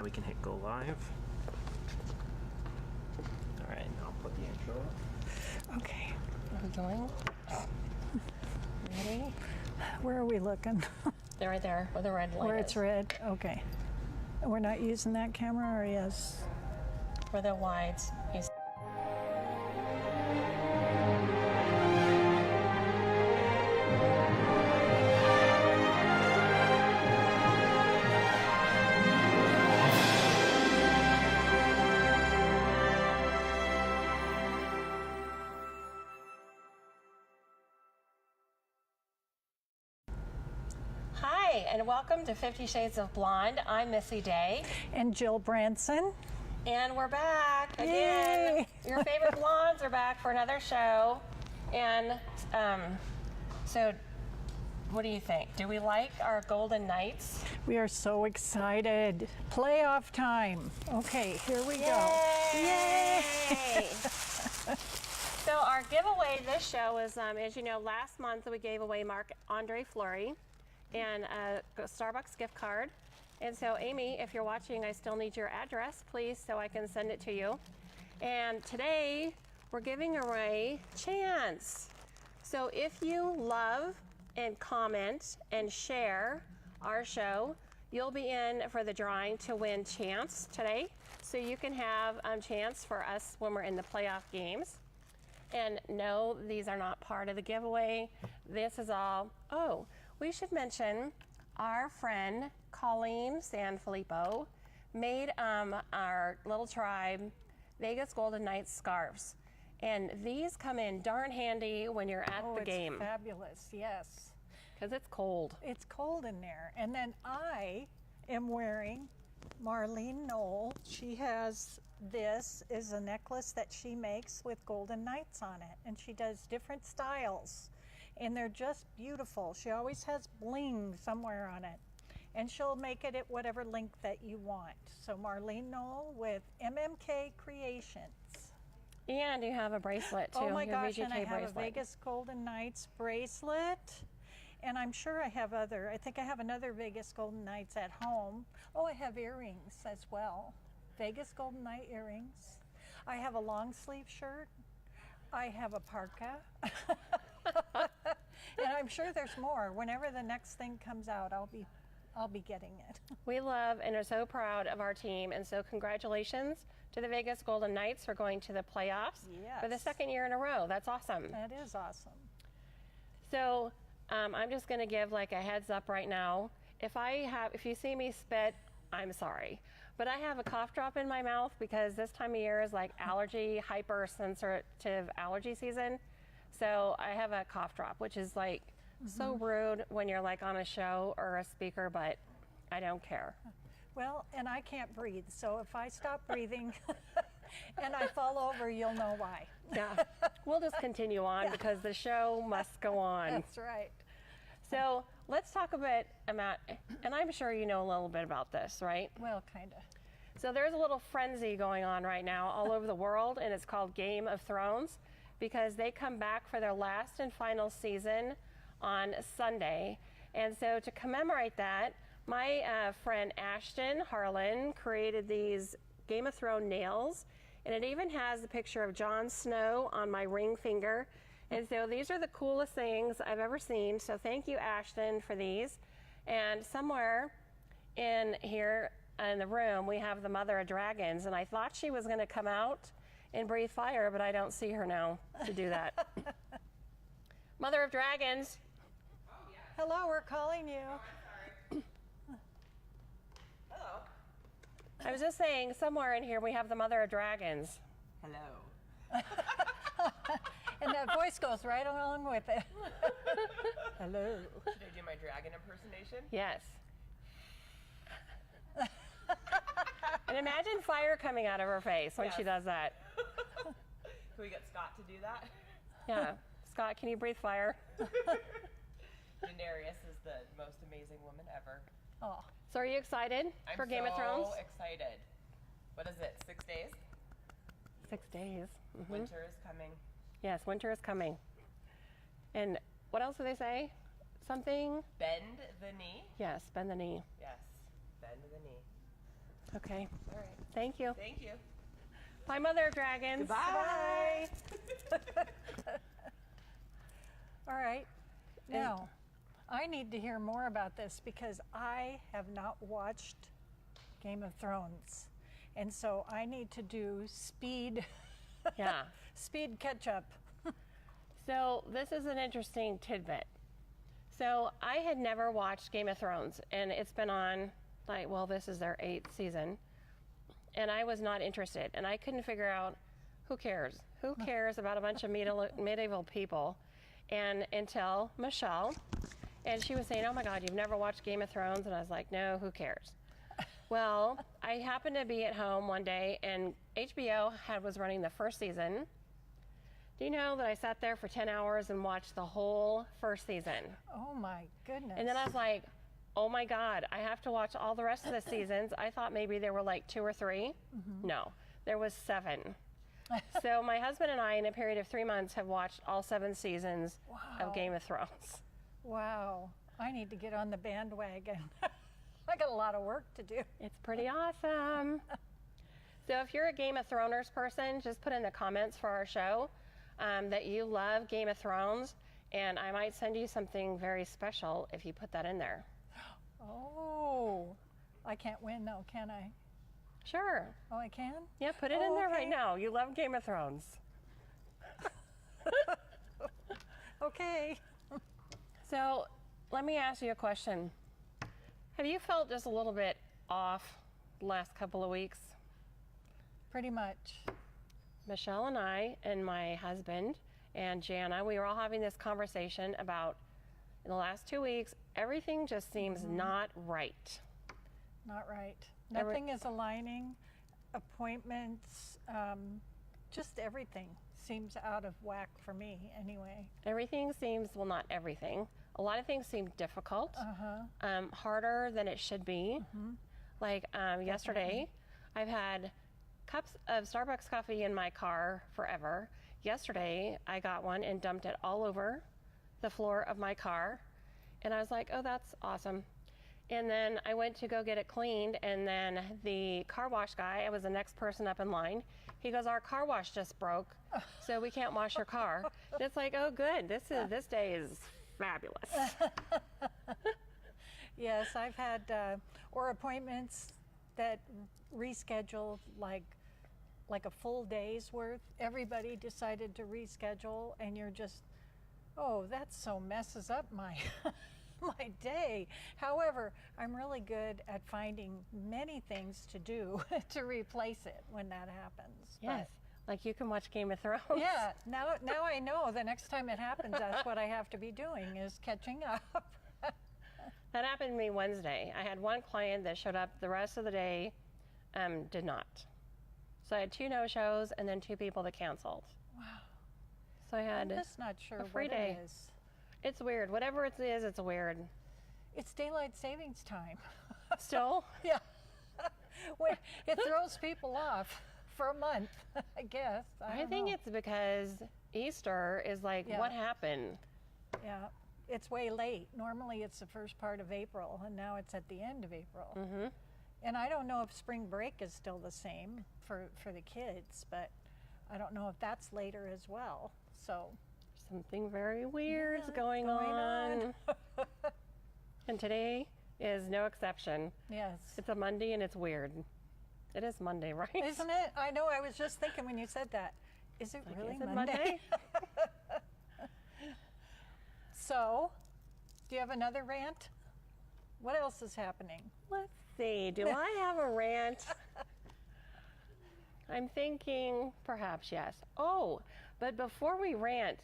Now we can hit go live. All right, now I'll put the intro up. Okay. Are we going? Ready? Where are we looking? They're right there where the red light Where is. it's red? Okay. We're not using that camera, or yes? Where the wides. Hi, and welcome to 50 Shades of Blonde. I'm Missy Day, And Jill Branson. and we're back again. Yay. Your favorite blondes are back for another show. And so, what do you think? Do we like our Golden Knights? We are so excited. Playoff time. Okay, here we go. Yay! So our giveaway this show is, as you know, last month we gave away Marc-Andre Fleury and a Starbucks gift card. And so, Amy, if you're watching, I still need your address, please, so I can send it to you. And today we're giving away Chance. So if you love and comment and share our show, you'll be in for the drawing to win Chance today. So you can have Chance for us when we're in the playoff games. And no, these are not part of the giveaway. This is all, oh, we should mention our friend Colleen Sanfilippo made our little tribe Vegas Golden Knights scarves. And these come in darn handy when you're at the game. It's fabulous, yes. Because it's cold. It's cold in there. And then I am wearing Marlene Knoll. She has, this is a necklace that she makes with Golden Knights on it. And she does different styles. And they're just beautiful. She always has bling somewhere on it. And she'll make it at whatever length that you want. So Marlene Knoll with MMK Creations. And you have a bracelet too. Oh my your gosh, VGK and I have bracelet. a Vegas Golden Knights bracelet. And I'm sure I have I think I have another Vegas Golden Knights at home. Oh, I have earrings as well. Vegas Golden Knight earrings. I have a long sleeve shirt. I have a parka. And I'm sure there's more. Whenever the next thing comes out, I'll be getting it. We love and are so proud of our team, and so congratulations to the Vegas Golden Knights for going to the playoffs for the Yes. second year in a row. That's awesome. That is awesome. So I'm just going to give like a heads up right now. If you see me spit, I'm sorry, but I have a cough drop in my mouth because this time of year is like hypersensitive allergy season. So I have a cough drop, which is like so rude when you're like on a show or a speaker, but I don't care. Well, and I can't breathe, so if I stop breathing and I fall over, you'll know why. Yeah, we'll just continue on because the show must go on. That's right. So let's talk a bit about, and I'm sure you know a little bit about this, right? Well, kind of. So there's a little frenzy going on right now all over the world, and it's called Game of Thrones because they come back for their last and final season on Sunday. And so to commemorate that, my friend Ashton Harlan created these Game of Thrones nails, and it even has a picture of Jon Snow on my ring finger. And so these are the coolest things I've ever seen. So thank you, Ashton, for these. And somewhere in here in the room, we have the Mother of Dragons, and I thought she was going to come out and breathe fire, but I don't see her now to do that. Mother of Dragons. Hello, we're calling you. Hello. I was just saying, somewhere in here we have the Mother of Dragons. Hello. And that voice goes right along with it. Hello. Should I do my dragon impersonation? Yes. And imagine fire coming out of her face when she Yes. does that. Can we get Scott to do that? Yeah. Scott, can you breathe fire? Daenerys is the most amazing woman ever. Oh, So are you excited I'm for Game of Thrones? so excited. What is it, 6 days? 6 days. Winter is coming. Yes, winter is coming. And what else do they say? Something? Bend the knee. Yes, bend the knee. Yes, bend the knee. Okay. All right. Thank you. Thank you. Bye, Mother Dragons. Bye. All right. Now, I need to hear more about this because I have not watched Game of Thrones. And so I need to do speed Yeah. speed catch up. So this is an interesting tidbit. So I had never watched Game of Thrones, and it's been on, like, well, this is their 8th season, and I was not interested, and I couldn't figure out who cares? Who cares about a bunch of medieval people? And until Michelle, and she was saying, oh my God, you've never watched Game of Thrones? And I was like, no, who cares? Well, I happened to be at home one day, and HBO was running the first season. Do you know that I sat there for 10 hours and watched the whole first season? Oh my goodness. And then I was like, oh my God, I have to watch all the rest of the seasons. I thought maybe there were like 2 or 3. No, there was 7. So my husband and I, in a period of 3 months, have watched all 7 seasons of Game of Thrones. Wow. I need to get on the bandwagon. I got a lot of work to do. It's pretty awesome. So if you're a Game of Throners person, just put in the comments for our show that you love Game of Thrones, and I might send you something very special if you put that in there. Oh, I can't win though, can I? Sure. Oh, I can? Yeah, put it in there right okay. now. You love Game of Thrones. Okay. So let me ask you a question. Have you felt just a little bit off the last couple of weeks? Pretty much. Michelle and I and my husband and Jana, we were all having this conversation about in the last 2 weeks, everything just seems not right. Not right. Nothing is aligning. Appointments, just everything seems out of whack for me anyway. Everything seems, well, not everything. A lot of things seem difficult, harder than it should be. Like yesterday, I've had cups of Starbucks coffee in my car forever. Yesterday, I got one and dumped it all over the floor of my car. And I was like, oh, that's awesome. And then I went to go get it cleaned, and then the car wash guy, I was the next person up in line. He goes, our car wash just broke, so we can't wash your car. And it's like, oh, good. This day is fabulous. Yes, I've had or appointments that reschedule like a full day's worth. Everybody decided to reschedule, and you're just, oh, that so messes up my my day. However, I'm really good at finding many things to do to replace it when that happens. Yes, like you can watch Game of Thrones. Yeah, now I know the next time it happens, that's what I have to be doing is catching up. That happened to me Wednesday. I had one client that showed up the rest of the day, did not. So I had 2 no-shows and then 2 people that canceled. Wow. So I had I'm just not sure a free what day. it is. It's weird. Whatever it is, it's weird. It's daylight savings time. Still? Yeah. Well, it throws people off for a month, I guess. I don't think know. it's because Easter is like, Yeah. what happened? Yeah, it's way late. Normally it's the first part of April, and now it's at the end of April. Mm-hmm. And I don't know if spring break is still the same for the kids, but I don't know if that's later as well. So Something very weird is Yeah, going going on. And today is no exception. yes. It's a Monday and it's weird. It is Monday, right? Isn't it? I know, I was just thinking when you said that. Is it Like, really is it Monday? So, do you have another rant? What else is happening? Let's see. Do I have a rant? I'm thinking perhaps yes. Oh, but before we rant,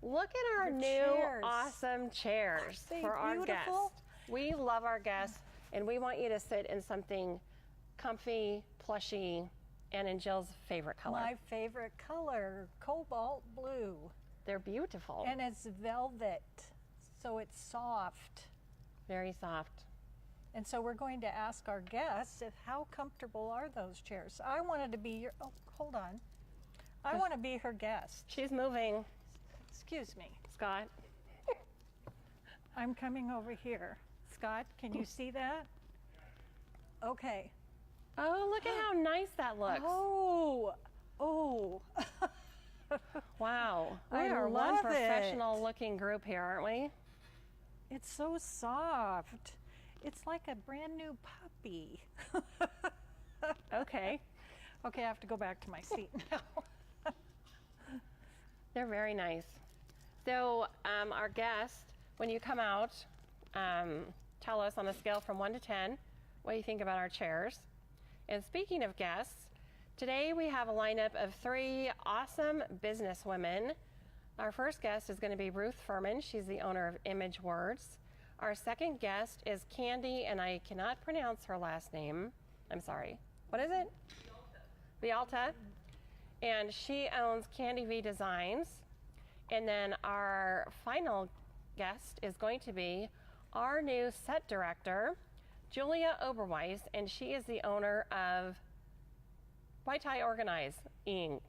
look at our The new chairs. awesome chairs Aren't they for our beautiful? guests. We love our guests, and we want you to sit in something comfy, plushy, and in Jill's favorite color. My favorite color, cobalt blue. They're beautiful. And it's velvet, so it's soft. Very soft. And so we're going to ask our guests if how comfortable are those chairs. I wanted to be your, oh, hold on. I want to be her guest. She's moving, Excuse me. Scott. I'm coming over here. Scott, can you see that? Okay. Oh, look at how nice that looks. Oh, oh. Wow. We I are one love professional looking group here, aren't we? It's so soft. It's like a brand new puppy. Okay. Okay, I have to go back to my seat now. They're very nice. So, our guest, when you come out, tell us on a scale from 1 to 10 what you think about our chairs. And speaking of guests, today we have a lineup of 3 awesome businesswomen. Our first guest is going to be Ruth Furman. She's the owner of Image Words. Our second guest is Candy, and I cannot pronounce her last name. I'm sorry. What is it? Vialta. And she owns Candy V Designs. And then our final guest is going to be our new set director, Julia Oberweis, and she is the owner of White Tie Organizing.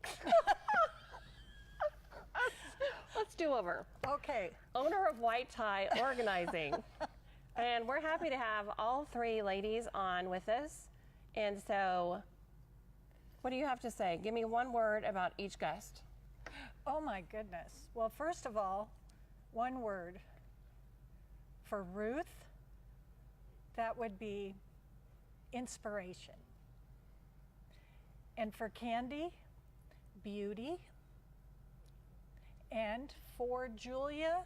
Let's do over. Okay. Owner of White Tie Organizing. And we're happy to have all 3 ladies on with us. And so, what do you have to say? Give me one word about each guest. Oh my goodness. Well, first of all, one word for Ruth, that would be inspiration. And for Candy, beauty. And for Julia,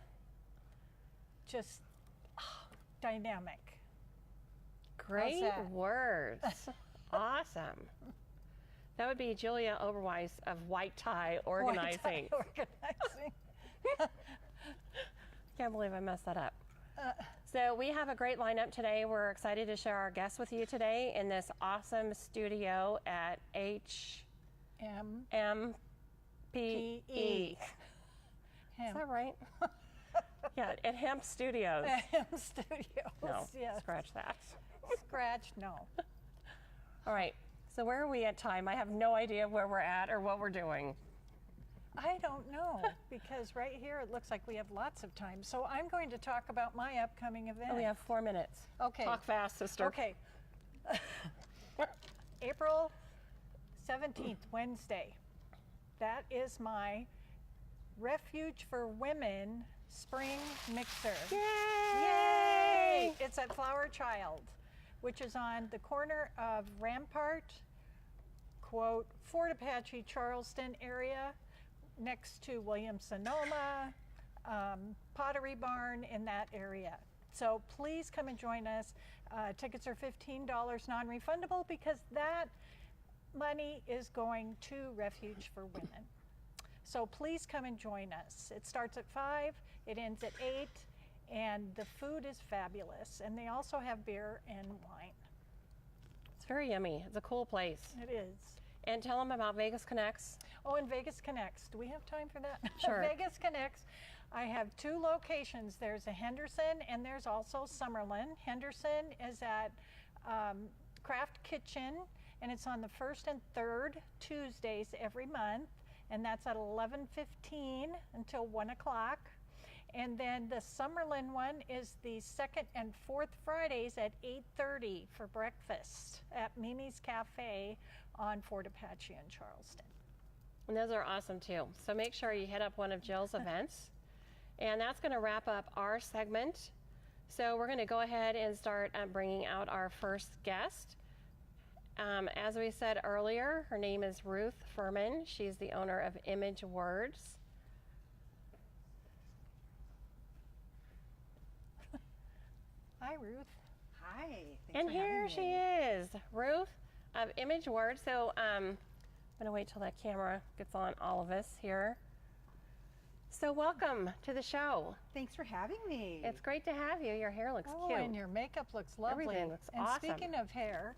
just dynamic. Great that? words. Awesome. That would be Julia Oberweis of White Tie Organizing. White Tie Organizing. Can't believe I messed that up. So we have a great lineup today. We're excited to share our guests with you today in this awesome studio at HMPE. P.E. Is that right? Yeah, at Hemp Studios. Hemp Studios. No, Yes. scratch that. Scratch, no. All right, so where are we at time? I have no idea where we're at or what we're doing. I don't know, because right here it looks like we have lots of time. So I'm going to talk about my upcoming event. Oh, we have 4 minutes. Okay. Talk fast, sister. Okay. April 17th, Wednesday. That is my Refuge for Women Spring Mixer. Yay! It's at Flower Child, which is on the corner of Rampart, quote, Fort Apache, Charleston area, next to Williams-Sonoma, Pottery Barn, in that area. So please come and join us. Tickets are $15 non-refundable because that money is going to Refuge for Women. So please come and join us. It starts at 5, it ends at 8, and the food is fabulous. And they also have beer and wine. It's very yummy. It's a cool place. It is. And tell them about Vegas Connects. Oh, and Vegas Connects. Do we have time for that? Sure. Vegas Connects. I have 2 locations. There's a Henderson and there's also Summerlin. Henderson is at Craft Kitchen, and it's on the 1st and 3rd Tuesdays every month, and that's at 11:15 until 1 o'clock. And then the Summerlin one is the 2nd and 4th Fridays at 8:30 for breakfast at Mimi's Cafe on Fort Apache in Charleston. And those are awesome too. So make sure you hit up one of Jill's events. And that's going to wrap up our segment. So we're going to go ahead and start bringing out our first guest. As we said earlier, her name is Ruth Furman. She's the owner of Image Words. Hi, Ruth. Hi. Thanks And for here having she me. is, Ruth of Image Words. So I'm going to wait till that camera gets on all of us here. So welcome to the show. Thanks for having me. It's great to have you. Your hair looks Oh, cute. and your makeup looks lovely. Everything looks and awesome. speaking of hair,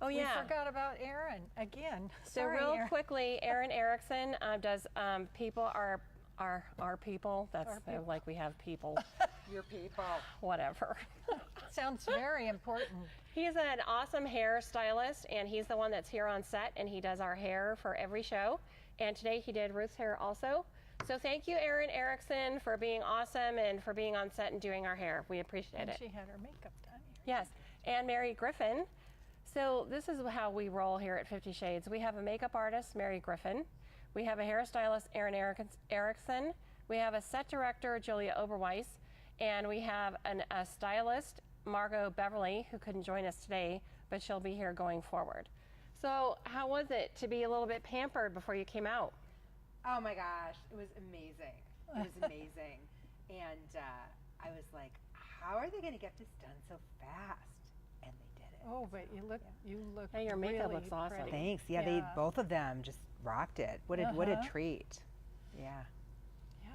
Oh we yeah. forgot about Erin again. So Sorry, real Erin. quickly, Erin Erickson does people are our people. That's Our people. like we have people, Your people. whatever. Sounds very important. He's an awesome hair stylist, and he's the one that's here on set, and he does our hair for every show. And today he did Ruth's hair also. So thank you, Erin Erickson, for being awesome and for being on set and doing our hair. We appreciate And it. she had her makeup done here. Yes, and Mary Griffin. So this is how we roll here at 50 Shades. We have a makeup artist, Mary Griffin. We have a hairstylist, Erin Erickson. We have a set director, Julia Oberweiss. And we have a stylist, Margot Beverly, who couldn't join us today, but she'll be here going forward. So how was it to be a little bit pampered before you came out? Oh my gosh, it was amazing. It was amazing. And I was like, how are they going to get this done so fast? And they did it. Oh, but you look Hey, your makeup really looks awesome. pretty. Thanks. Yeah, they both of them just rocked it. What a treat. Yeah. Yeah.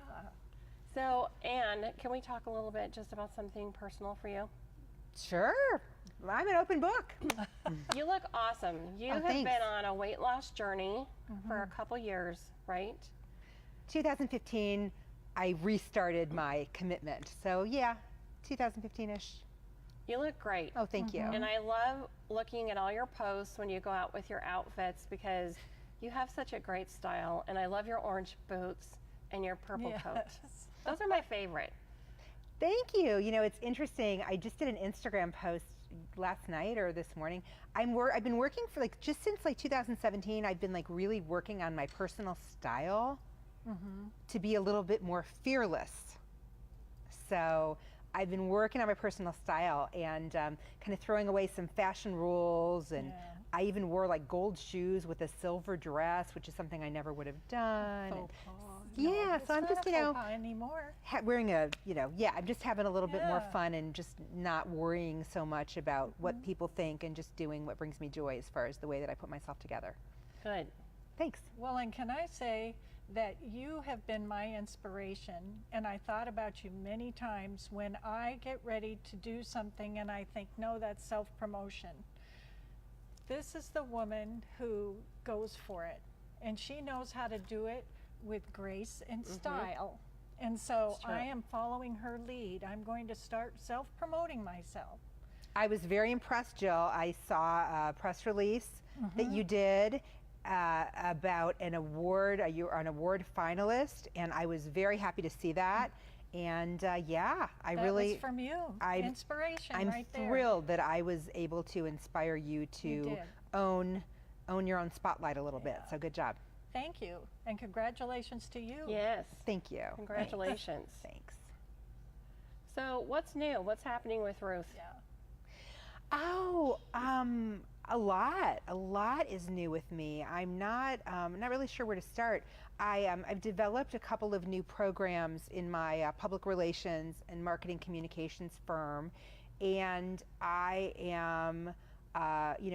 So, Anne, can we talk a little bit just about something personal for you? Sure. I'm an open book. You look awesome. You have thanks. been on a weight loss journey for a couple years, right? 2015, I restarted my commitment. So yeah, 2015-ish. You look great. Oh, thank you. And I love looking at all your posts when you go out with your outfits because you have such a great style. And I love your orange boots and your purple coat. Yes. Those are my favorite. Thank you. You know, it's interesting. I just did an Instagram post last night or this morning. I've been working for just since 2017. I've been really working on my personal style to be a little bit more fearless. So I've been working on my personal style and kind of throwing away some fashion rules. And I even wore gold shoes with a silver dress, which is something I never would have done. Faux pas. Yeah, It's so I'm not just, a faux pas anymore. wearing I'm just having a little bit more fun and just not worrying so much about what people think and just doing what brings me joy as far as the way that I put myself together. Good. Thanks. Well, and can I say that you have been my inspiration, and I thought about you many times when I get ready to do something and I think, no, that's self-promotion. This is the woman who goes for it, and she knows how to do it with grace and style. And so It's true. I am following her lead. I'm going to start self-promoting myself. I was very impressed, Jill. I saw a press release that you did about an award. You were an award finalist, and I was very happy to see that. And I That really, was from you. Inspiration I'm right there. thrilled that I was able to inspire you to did. own your own spotlight a little bit. So good job. Thank you, and congratulations to you. Yes. Thank you. Congratulations. Thanks. So what's new? What's happening with Ruth? Yeah. Oh, a lot is new with me. I'm not really sure where to start. I've developed a couple of new programs in my public relations and marketing communications firm, and I am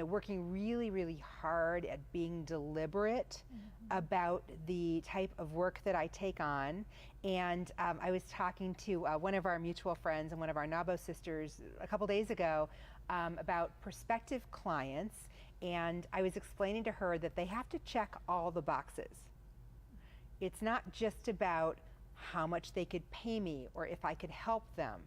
working really, really hard at being deliberate about the type of work that I take on. And I was talking to one of our mutual friends and one of our Nabo sisters a couple days ago about prospective clients, and I was explaining to her that they have to check all the boxes. It's not just about how much they could pay me or if I could help them.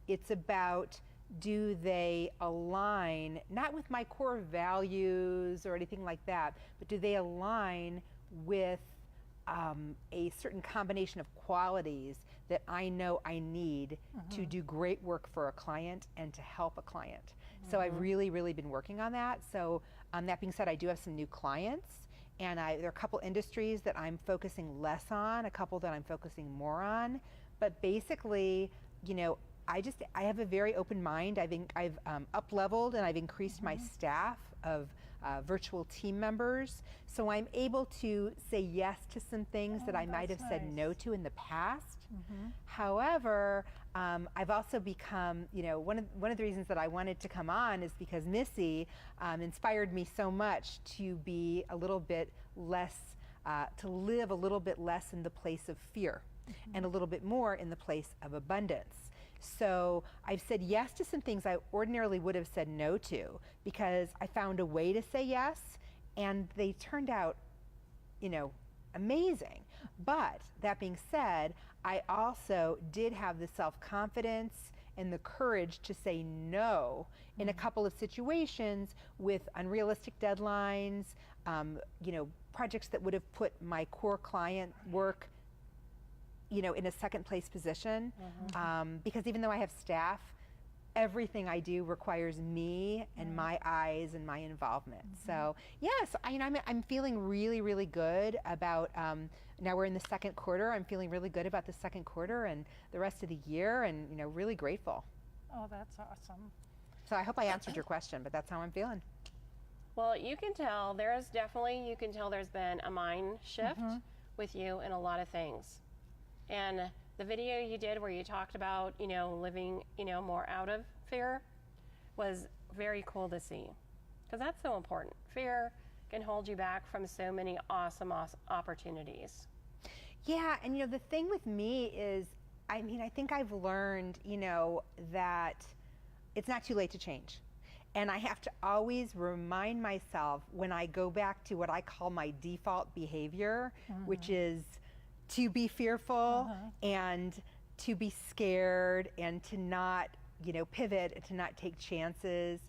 It's about, do they align, not with my core values or anything like that, but do they align with a certain combination of qualities that I know I need to do great work for a client and to help a client. So I've really, really been working on that. So that being said, I do have some new clients, and there are a couple industries that I'm focusing less on, a couple that I'm focusing more on. But basically, I have a very open mind. I've up-leveled and I've increased my staff of virtual team members. So I'm able to say yes to some things that I might have that's said nice. no to in the past. However, I've also become, one of the reasons that I wanted to come on is because Missy inspired me so much to be a little bit less, to live a little bit less in the place of fear and a little bit more in the place of abundance. So I've said yes to some things I ordinarily would have said no to because I found a way to say yes, and they turned out, amazing. But that being said, I also did have the self-confidence and the courage to say no in a couple of situations with unrealistic deadlines, projects that would have put my core client work in a second place position, because even though I have staff, everything I do requires me and my eyes and my involvement. So yes, I'm feeling really, really good about, now we're in the second quarter. I'm feeling really good about the second quarter and the rest of the year, and really grateful. Oh, that's awesome. So I hope I answered your question, but that's how I'm feeling. Well, you can tell there's been a mind shift with you in a lot of things. And the video you did where you talked about, living, more out of fear was very cool to see. Because that's so important. Fear can hold you back from so many awesome opportunities. Yeah, and the thing with me is, I think I've learned, that it's not too late to change. And I have to always remind myself when I go back to what I call my default behavior, which is to be fearful and to be scared and to not, pivot and to not take chances,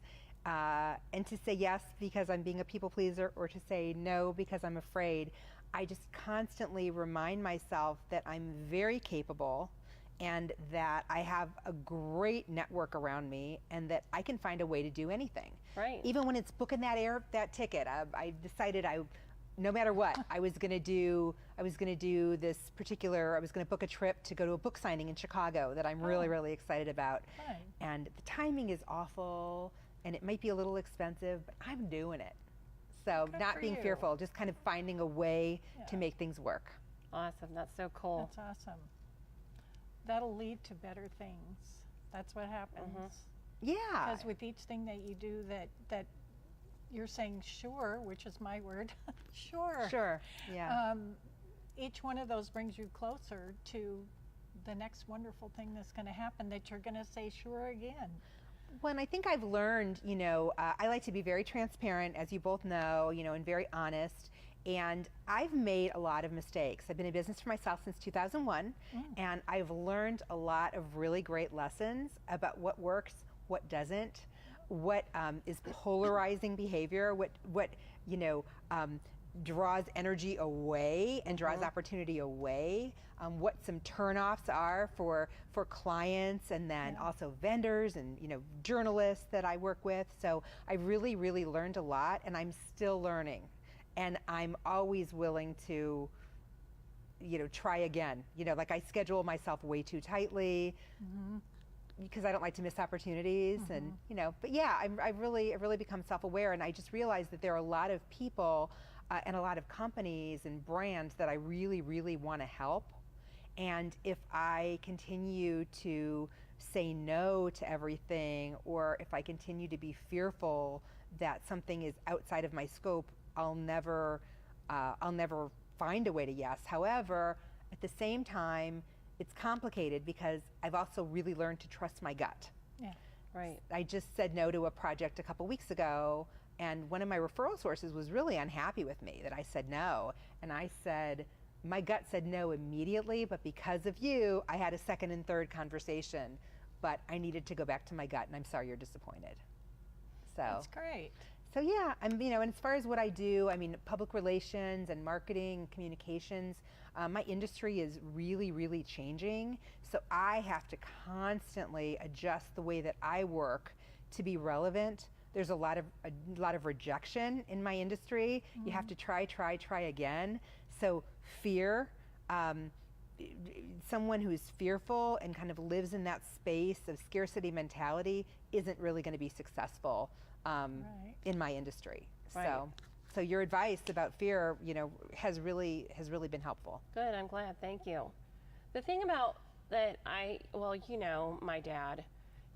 and to say yes because I'm being a people pleaser or to say no because I'm afraid. I just constantly remind myself that I'm very capable and that I have a great network around me and that I can find a way to do anything. Right. Even when it's booking that ticket, I decided no matter what, I was going to do this particular, I was going to book a trip to go to a book signing in Chicago that I'm really, really excited about. Right. And the timing is awful and it might be a little expensive, but I'm doing it. So Good not for being you. fearful, just kind of finding a way to Yeah. make things work. Awesome. That's so cool. That's awesome. That'll lead to better things. That's what happens. Yeah. Because with each thing that you do that you're saying sure, which is my word, sure. Sure. Yeah. Each one of those brings you closer to the next wonderful thing that's going to happen that you're going to say sure again. Well, and I think I've learned, I like to be very transparent, as you both know, and very honest. And I've made a lot of mistakes. I've been in business for myself since 2001, and I've learned a lot of really great lessons about what works, what doesn't, what is polarizing behavior, what draws energy away and draws opportunity away, what some turnoffs are for clients and then also vendors and journalists that I work with. So I really, really learned a lot, and I'm still learning. And I'm always willing to, try again. Like I schedule myself way too tightly because I don't like to miss opportunities. And, but yeah, I've really become self-aware, and I just realized that there are a lot of people and a lot of companies and brands that I really, really want to help. And if I continue to say no to everything, or if I continue to be fearful that something is outside of my scope, I'll never find a way to yes. However, at the same time, it's complicated because I've also really learned to trust my gut. Yeah. Right. I just said no to a project a couple weeks ago, and one of my referral sources was really unhappy with me that I said no. And I said, my gut said no immediately, but because of you, I had a second and third conversation. But I needed to go back to my gut, and I'm sorry you're disappointed. So. That's great. So yeah, and as far as what I do, public relations and marketing, communications, my industry is really, really changing. So I have to constantly adjust the way that I work to be relevant. There's a lot of rejection in my industry. You have to try again. So fear, someone who's fearful and kind of lives in that space of scarcity mentality isn't really going to be successful. Right. In my industry. Right. So your advice about fear, has really been helpful. Good. I'm glad. Thank you. The thing about that, my dad,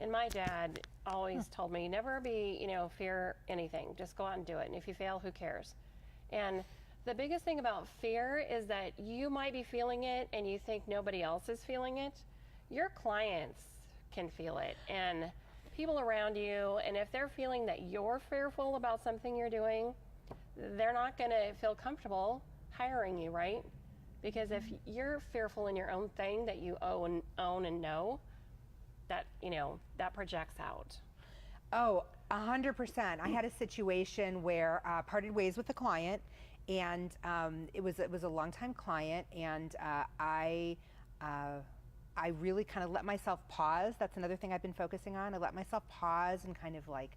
and my dad always told me never be, fear anything. Just go out and do it. And if you fail, who cares? And the biggest thing about fear is that you might be feeling it and you think nobody else is feeling it. Your clients can feel it, and people around you, and if they're feeling that you're fearful about something you're doing, they're not going to feel comfortable hiring you, right? Because if you're fearful in your own thing that you own and know, that that projects out. Oh, 100%. I had a situation where parted ways with a client, and it was a longtime client, and I I really kind of let myself pause. That's another thing I've been focusing on. I let myself pause and kind of like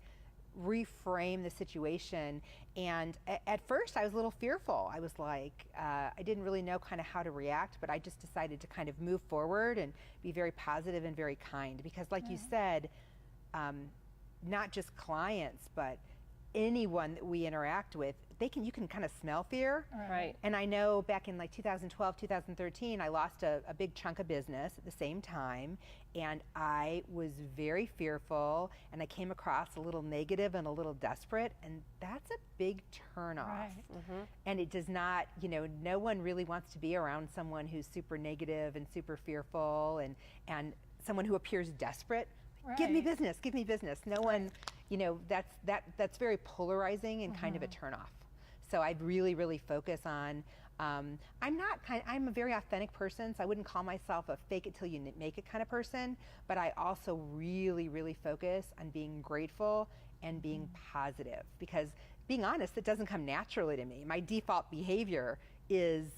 reframe the situation. And at first I was a little fearful. I was like, I didn't really know kind of how to react, but I just decided to kind of move forward and be very positive and very kind. Because like you said, not just clients, but anyone that we interact with, you can kind of smell fear. Right. And I know back in like 2012, 2013, I lost a big chunk of business at the same time, and I was very fearful, and I came across a little negative and a little desperate, and that's a big turnoff. Right. And it does not, no one really wants to be around someone who's super negative and super fearful and someone who appears desperate. Give me Right. business, give me business. No one, that's very polarizing and kind of a turnoff. So I'd really, really focus on, I'm a very authentic person, so I wouldn't call myself a fake it till you make it kind of person, but I also really, really focus on being grateful and being positive, because being honest, it doesn't come naturally to me. My default behavior is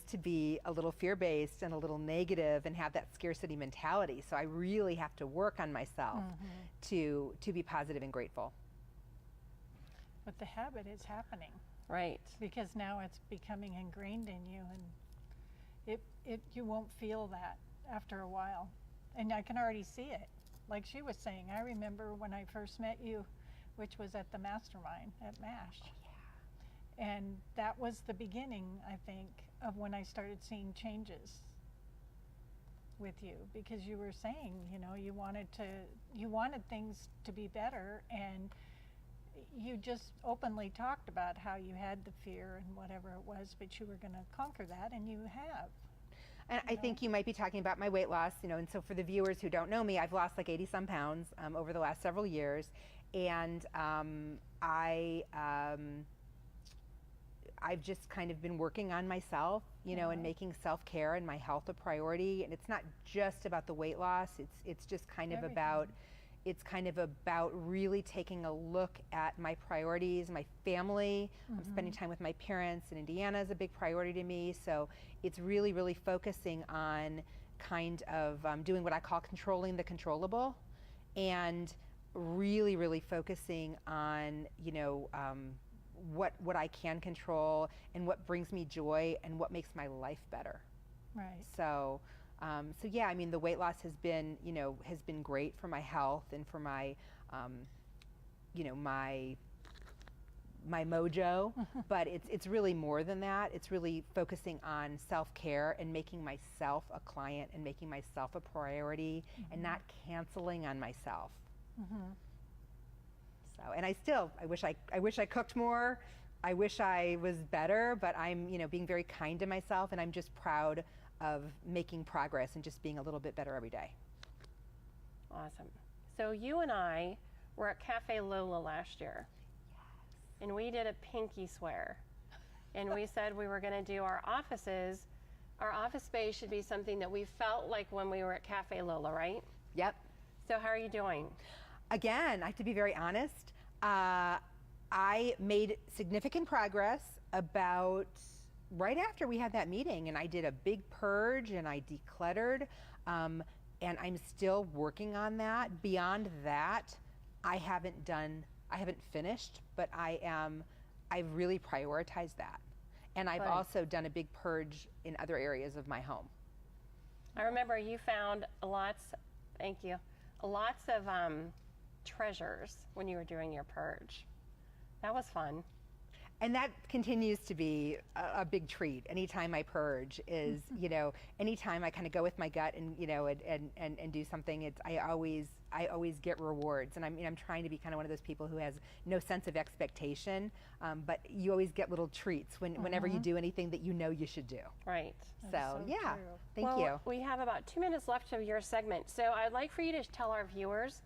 to be a little fear-based and a little negative and have that scarcity mentality. So I really have to work on myself to be positive and grateful. But the habit is happening Right. because now it's becoming ingrained in you, and you won't feel that after a while. And I can already see it. Like she was saying, I remember when I first met you, which was at the mastermind at MASH. And that was the beginning, I think, of when I started seeing changes with you, because you were saying, you wanted things to be better, and you just openly talked about how you had the fear and whatever it was, but you were going to conquer that, and you have. And I think you might be talking about my weight loss, and so for the viewers who don't know me, I've lost like 80 some pounds over the last several years, and I've just kind of been working on myself, and making self-care and my health a priority. And it's not just about the weight loss. It's just kind of about, really taking a look at my priorities, my family. I'm spending time with my parents, and Indiana is a big priority to me. So it's really, really focusing on kind of doing what I call controlling the controllable, and really, really focusing on, what I can control and what brings me joy and what makes my life better. Right. So yeah, I mean, the weight loss has been great for my health and for my, my mojo, but it's really more than that. It's really focusing on self-care and making myself a client and making myself a priority and not canceling on myself. So, and I wish I cooked more. I wish I was better, but I'm, being very kind to myself, and I'm just proud of making progress and just being a little bit better every day. Awesome. So you and I were at Cafe Lola last year. Yes. And we did a pinky swear. And we said we were going to do our offices. Our office space should be something that we felt like when we were at Cafe Lola, right? Yep. So how are you doing? Again, I have to be very honest. I made significant progress about right after we had that meeting, and I did a big purge and I decluttered, and I'm still working on that. Beyond that, I haven't finished, but I've really prioritized that. And I've also done a big purge in other areas of my home. I remember you found lots of treasures when you were doing your purge. That was fun. And that continues to be a big treat. Anytime I purge is, anytime I kind of go with my gut and, and do something, I always get rewards. And I'm trying to be kind of one of those people who has no sense of expectation, but you always get little treats whenever you do anything that you should do. Right. That's so yeah, true. thank you. We have about 2 minutes left of your segment. So I'd like for you to tell our viewers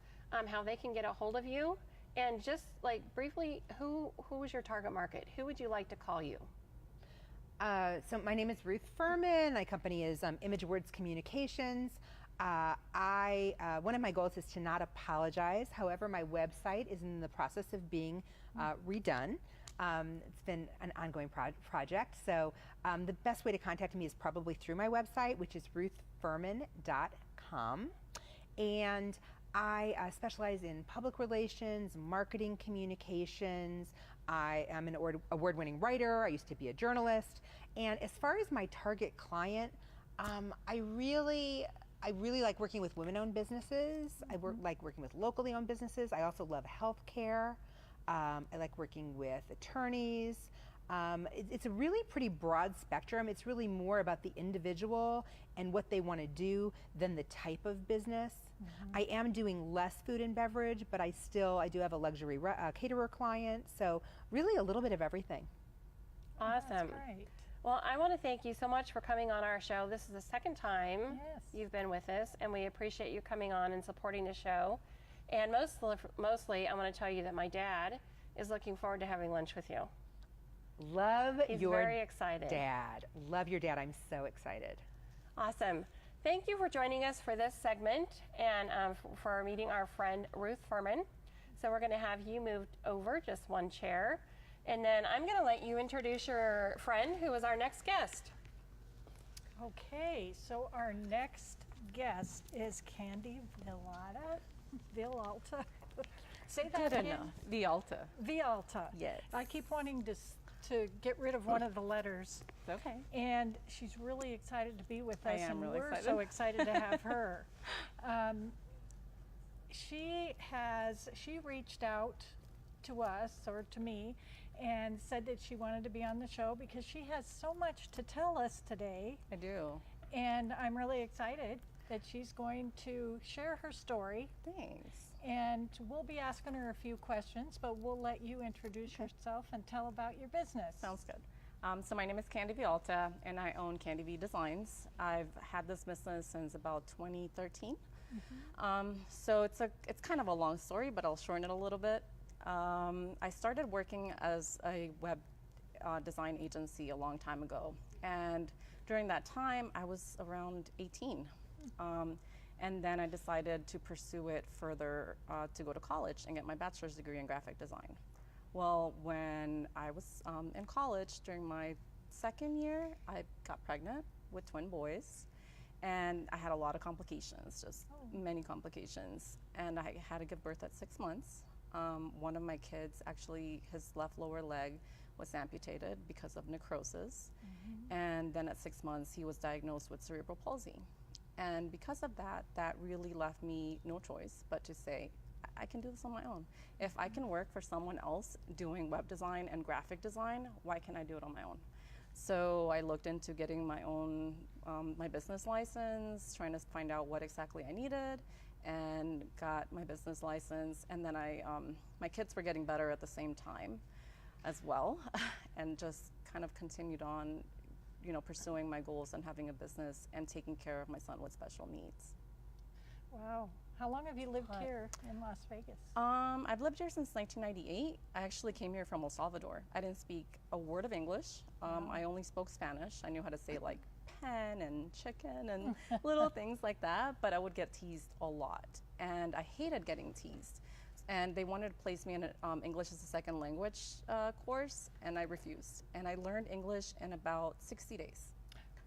how they can get a hold of you. And just like briefly, who is your target market? Who would you like to call you? So my name is Ruth Furman. My company is Image Words Communications. One of my goals is to not apologize. However, my website is in the process of being redone. It's been an ongoing project. So the best way to contact me is probably through my website, which is ruthfurman.com. And I specialize in public relations, marketing communications. I am an award-winning writer. I used to be a journalist. And as far as my target client, I really like working with women-owned businesses. I like working with locally owned businesses. I also love healthcare. I like working with attorneys. It's a really pretty broad spectrum. It's really more about the individual and what they want to do than the type of business. I am doing less food and beverage, but I do have a luxury caterer client. So really a little bit of everything. Awesome. That's great. Well, I want to thank you so much for coming on our show. This is the second time Yes. you've been with us, and we appreciate you coming on and supporting the show. And mostly, I want to tell you that my dad is looking forward to having lunch with you. Love He's your very excited. dad. Love your dad. I'm so excited. Awesome. Thank you for joining us for this segment and for meeting our friend Ruth Furman. So we're going to have you moved over just one chair. And then I'm going to let you introduce your friend who is our next guest. Okay, so our next guest is Candy Villalta. Say that again. Vialta. Villalta. Yes. I keep wanting to get rid of one of the letters. It's okay. And she's really excited to be with I us, am and really we're excited. so excited to have her. She reached out to us, or to me, and said that she wanted to be on the show because she has so much to tell us today. I do. And I'm really excited that she's going to share her story. Thanks. And we'll be asking her a few questions, but we'll let you introduce yourself and tell about your business. Sounds good. So my name is Candy Vialta, and I own Candy V Designs. I've had this business since about 2013. So it's kind of a long story, but I'll shorten it a little bit. I started working as a web design agency a long time ago, and during that time I was around 18. And then I decided to pursue it further to go to college and get my bachelor's degree in graphic design. Well, when I was in college, during my second year, I got pregnant with twin boys, and I had a lot of complications, just many complications. And I had to give birth at 6 months. One of my kids, actually, his left lower leg was amputated because of necrosis. And then at 6 months, he was diagnosed with cerebral palsy. And because of that, that really left me no choice but to say, I can do this on my own. If I can work for someone else doing web design and graphic design, why can't I do it on my own? So I looked into getting my own, my business license, trying to find out what exactly I needed, and got my business license. And then my kids were getting better at the same time as well, and just kind of continued on, you know, pursuing my goals and having a business and taking care of my son with special needs. Wow. How long have you lived here in Las Vegas? I've lived here since 1998. I actually came here from El Salvador. I didn't speak a word of English. I only spoke Spanish. I knew how to say like pen and chicken and little things like that, but I would get teased a lot. And I hated getting teased. And they wanted to place me in an English as a second language course, and I refused. And I learned English in about 60 days.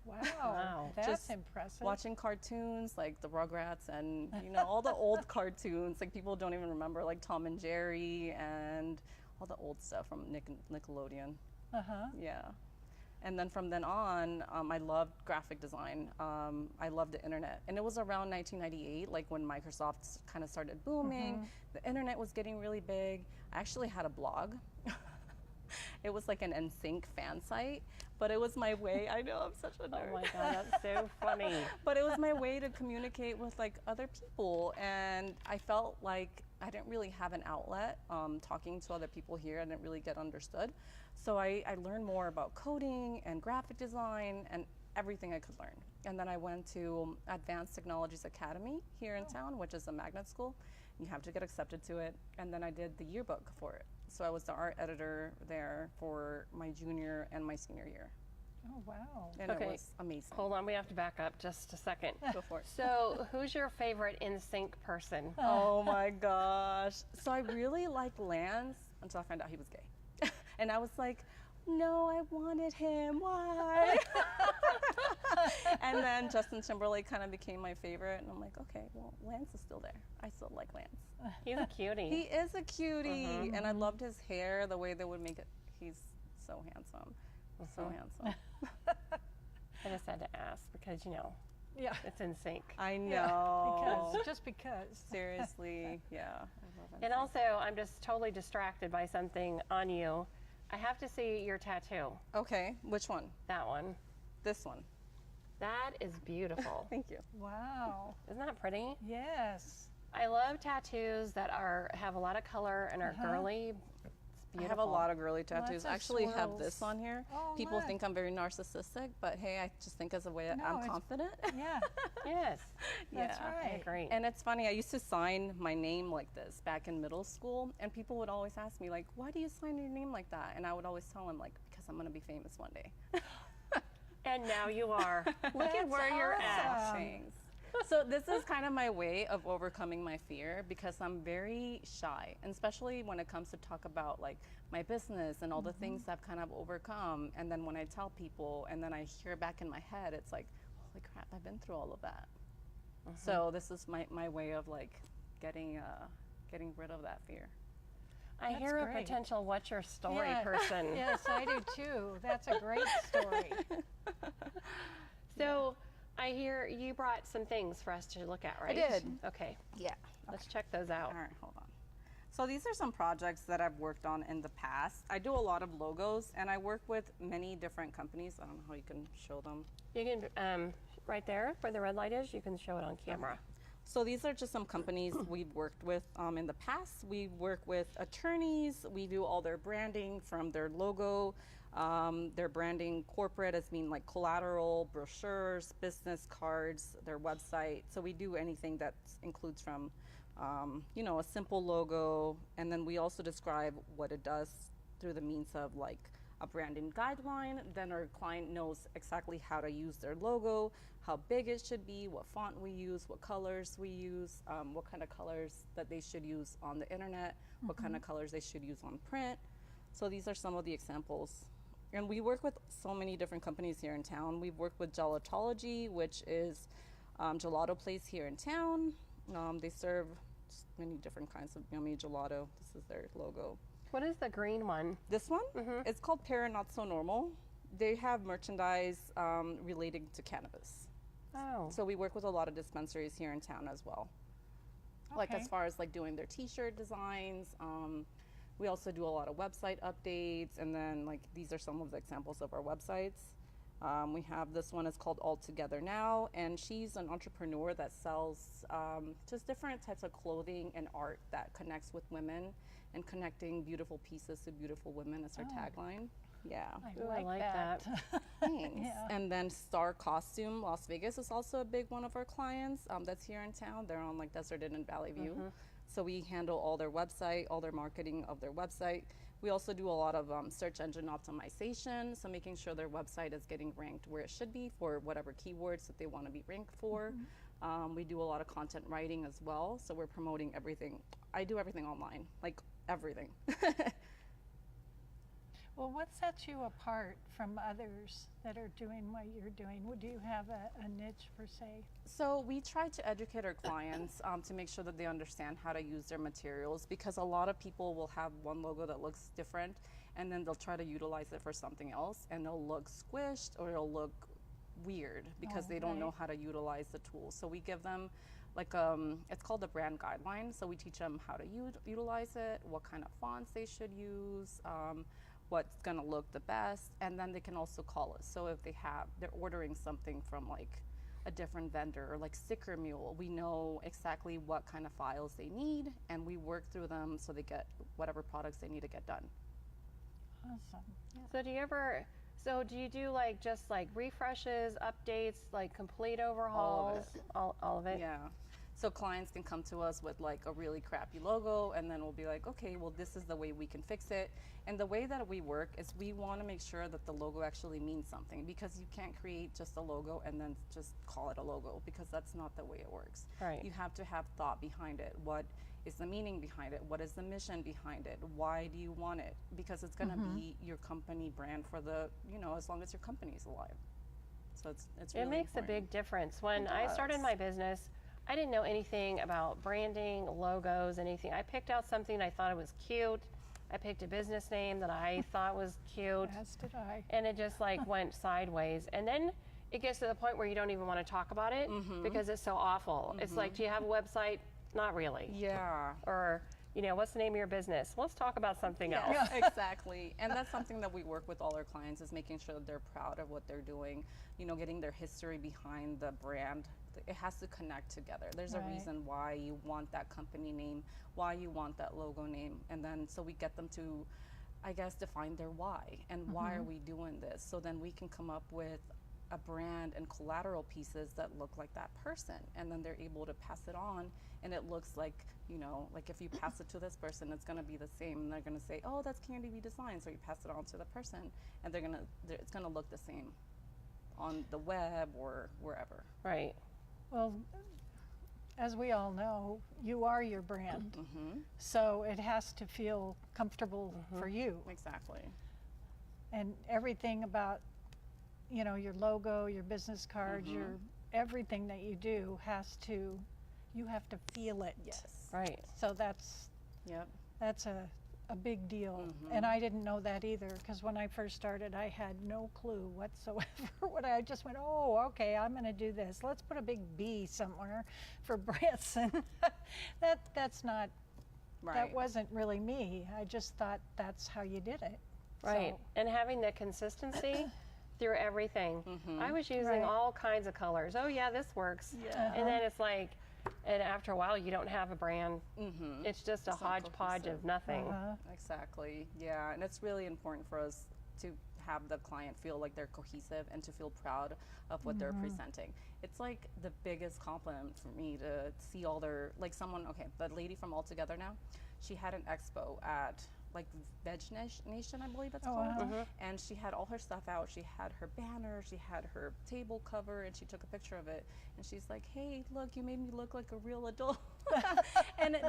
Wow. That's Just impressive. Watching cartoons like the Rugrats and, you know, all the old cartoons, like people don't even remember, like Tom and Jerry and all the old stuff from Nickelodeon. Yeah. And then from then on, I loved graphic design. I loved the internet. And it was around 1998, like when Microsoft kind of started booming. The internet was getting really big. I actually had a blog. It was like an NSYNC fan site, but it was my way. I know, I'm such a nerd. Oh my God, that's so funny. But it was my way to communicate with like other people, and I felt like I didn't really have an outlet. Talking to other people here, I didn't really get understood. So I learned more about coding and graphic design and everything I could learn. And then I went to Advanced Technologies Academy here in town, which is a magnet school. You have to get accepted to it. And then I did the yearbook for it. So I was the art editor there for my junior and my senior year. Oh, wow. And Okay. it was amazing. Hold on, we have to back up just a second. Go for it. So, who's your favorite NSYNC person? Oh my gosh. So I really liked Lance until I found out he was gay. And I was like, no, I wanted him. Why? And then Justin Timberlake kind of became my favorite, and I'm like, okay, well, Lance is still there. I still like Lance. He's a cutie. He is a cutie, and I loved his hair, the way they would make it. He's so handsome, so handsome. I just had to ask because, you know, Yeah. it's in sync. I know. Just because. Seriously, yeah. I love And NSYNC. also, I'm just totally distracted by something on you. I have to see your tattoo. Okay, which one? That one. This one. That is beautiful. Thank you. Wow. Isn't that pretty? Yes. I love tattoos that have a lot of color and are girly. It's I beautiful. have a lot of girly tattoos. Lots I of actually have swirls. this on here. Oh, People my. think I'm very narcissistic, but hey, I just think as a way No, I'm it's- confident. Yeah. Yes, That's Yeah. I right. agree. And it's funny, I used to sign my name like this back in middle school, and people would always ask me, like, why do you sign your name like that? And I would always tell them, like, because I'm going to be famous one day. And now you are. Look at where you're at. Thanks. So this is kind of my way of overcoming my fear because I'm very shy, and especially when it comes to talk about like my business and all the things I've kind of overcome. And then when I tell people and then I hear back in my head, it's like, holy crap, I've been through all of that. So this is my way of like getting rid of that fear. I That's hear great. a potential what's your story Yeah. person. Yes, I do too. That's a great story. So I hear you brought some things for us to look at, right? did. Okay, Yeah. let's check those out. All right, hold on. So these are some projects that I've worked on in the past. I do a lot of logos, and I work with many different companies. I don't know how you can show them. You can, right there where the red light is, you can show it on camera. So these are just some companies we've worked with in the past. We work with attorneys. We do all their branding from their logo, their branding corporate as mean like collateral, brochures, business cards, their website. So we do anything that includes from, you know, a simple logo. And then we also describe what it does through the means of like a branding guideline. Then our client knows exactly how to use their logo, how big it should be, what font we use, what colors we use, what kind of colors that they should use on the internet, what kind of colors they should use on print. So these are some of the examples. And we work with so many different companies here in town. We've worked with Gelatology, which is gelato place here in town. They serve many different kinds of yummy gelato. This is their logo. What is the green one? This one, it's called Para Not So Normal. They have merchandise relating to cannabis. Oh, So we work with a lot of dispensaries here in town as well. Like Okay. as far as like doing their t-shirt designs. We also do a lot of website updates, and then like these are some of the examples of our websites. We have this one, it's called All Together Now, and she's an entrepreneur that sells just different types of clothing and art that connects with women, and connecting beautiful pieces to beautiful women is her tagline. Yeah. I Ooh, I like, like that. Thanks. Yeah. And then Star Costume Las Vegas is also a big one of our clients that's here in town. They're on like Desert Inn and Valley View. So we handle all their website, all their marketing of their website. We also do a lot of search engine optimization, so making sure their website is getting ranked where it should be for whatever keywords that they want to be ranked for. We do a lot of content writing as well, so we're promoting everything. I do everything online, like everything. Well, what sets you apart from others that are doing what you're doing? Do you have a niche per se? So we try to educate our clients to make sure that they understand how to use their materials, because a lot of people will have one logo that looks different and then they'll try to utilize it for something else, and it'll look squished or it'll look weird because they don't know right. how to utilize the tool. So we give them like it's called the brand guideline. So we teach them how to utilize it, what kind of fonts they should use, what's gonna look the best, and then they can also call us. So if they're ordering something from like a different vendor or like Sticker Mule, we know exactly what kind of files they need, and we work through them so they get whatever products they need to get done. Awesome. So do you do like just like refreshes, updates, like complete overhauls? All of it? Yeah. So clients can come to us with like a really crappy logo, and then we'll be like, okay, well, this is the way we can fix it. And the way that we work is we want to make sure that the logo actually means something, because you can't create just a logo and then just call it a logo, because that's not the way it works. Right. You have to have thought behind it. What is the meaning behind it? What is the mission behind it? Why do you want it? Because it's going to be your company brand for the, as long as your company's alive. So it's really It makes a important. big difference. When It I started does. my business, I didn't know anything about branding, logos, anything. I picked out something I thought it was cute. I picked a business name that I thought was cute, As did I. and it just like went sideways. And then it gets to the point where you don't even want to talk about it because it's so awful. It's like, do you have a website? Not really. Yeah. Or, what's the name of your business? Let's talk about something else. Yes, exactly. And that's something that we work with all our clients, is making sure that they're proud of what they're doing, getting their history behind the brand. It has to connect together. There's a Right. reason why you want that company name, why you want that logo name. And then so we get them to, I guess, define their why and why are we doing this? So then we can come up with a brand and collateral pieces that look like that person, and then they're able to pass it on, and it looks like, like if you pass it to this person, it's going to be the same, and they're going to say, oh, that's Candy V Design. So you pass it on to the person, and it's going to look the same on the web or wherever. Right. Well, as we all know, you are your brand. So it has to feel comfortable for you. Exactly. And everything about, your logo, your business cards, your everything that you do you have to feel it. Yes. Right. So that's Yep. a big deal. And I didn't know that either, because when I first started, I had no clue whatsoever. What I just went, oh, okay, I'm going to do this. Let's put a big B somewhere for Branson. That's not. Right. That wasn't really me. I just thought that's how you did it. Right. So, And having the consistency through everything. I was using Right. all kinds of colors. Oh, yeah, this works. Yeah. And then it's like, and after a while, you don't have a brand. It's just a It's not hodgepodge cohesive. of nothing. Exactly. Yeah, and it's really important for us to have the client feel like they're cohesive and to feel proud of what they're presenting. It's like the biggest compliment for me to see all their, like someone, okay, the lady from All Together Now, she had an expo at like Veg Nation, I believe it's called. And she had all her stuff out. She had her banner, she had her table cover, and she took a picture of it. And she's like, "Hey, look, you made me look like a real adult." And it